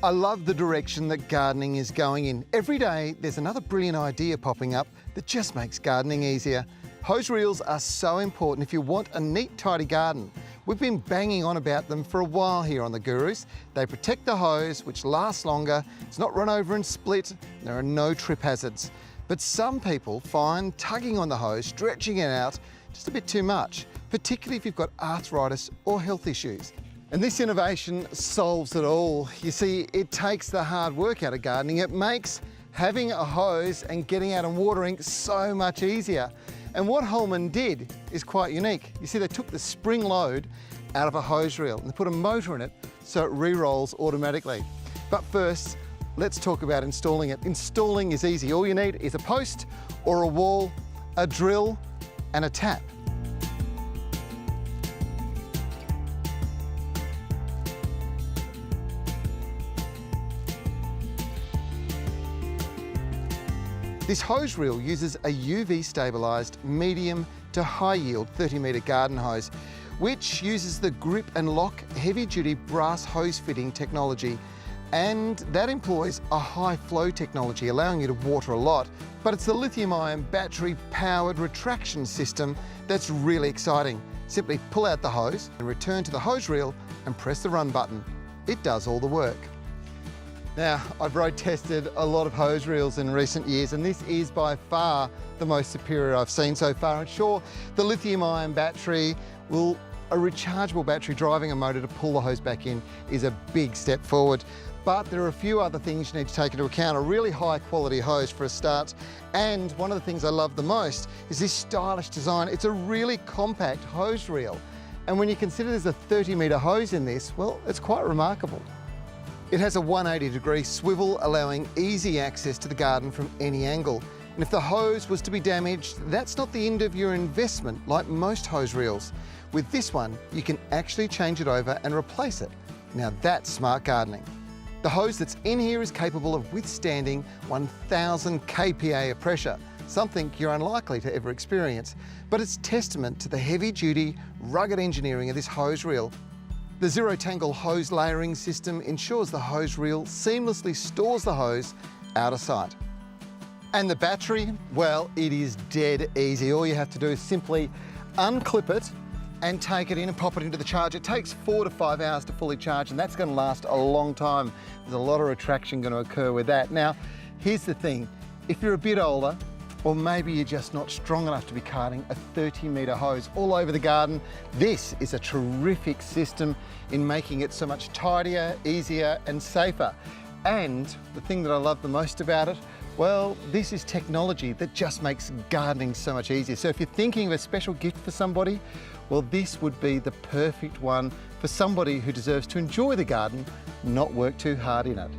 I love the direction that gardening is going in. Every day there's another brilliant idea popping up that just makes gardening easier. Hose reels are so important if you want a neat, tidy garden. We've been banging on about them for a while here on The Gurus. They protect the hose, which lasts longer, it's not run over and split, there are no trip hazards. But some people find tugging on the hose, stretching it out, just a bit too much, particularly if you've got arthritis or health issues. And this innovation solves it all. You see, it takes the hard work out of gardening. It makes having a hose and getting out and watering so much easier. And what Holman did is quite unique. You see, they took the spring load out of a hose reel and they put a motor in it so it re-rolls automatically. But first, let's talk about installing it. Installing is easy. All you need is a post or a wall, a drill, and a tap. This hose reel uses a UV stabilised medium to high yield 30-metre garden hose, which uses the grip and lock heavy duty brass hose fitting technology. And that employs a high flow technology, allowing you to water a lot. But it's the lithium-ion battery powered retraction system that's really exciting. Simply pull out the hose and return to the hose reel and press the run button. It does all the work. Now, I've road tested a lot of hose reels in recent years, and this is by far the most superior I've seen so far. And sure, the lithium-ion battery a rechargeable battery driving a motor to pull the hose back in is a big step forward. But there are a few other things you need to take into account. A really high quality hose for a start. And one of the things I love the most is this stylish design. It's a really compact hose reel. And when you consider there's a 30-metre hose in this, well, it's quite remarkable. It has a 180-degree swivel, allowing easy access to the garden from any angle. And if the hose was to be damaged, that's not the end of your investment like most hose reels. With this one, you can actually change it over and replace it. Now that's smart gardening. The hose that's in here is capable of withstanding 1,000 kPa of pressure, something you're unlikely to ever experience. But it's testament to the heavy-duty, rugged engineering of this hose reel. The zero tangle hose layering system ensures the hose reel seamlessly stores the hose out of sight. And the battery, well, it is dead easy. All you have to do is simply unclip it and take it in and pop it into the charge. It takes 4 to 5 hours to fully charge, and that's going to last a long time. There's a lot of retraction going to occur with that. Now, here's the thing. If you're a bit older, or maybe you're just not strong enough to be carting a 30-metre hose all over the garden, this is a terrific system in making it so much tidier, easier and safer. And the thing that I love the most about it, well, this is technology that just makes gardening so much easier. So if you're thinking of a special gift for somebody, well, this would be the perfect one for somebody who deserves to enjoy the garden, not work too hard in it.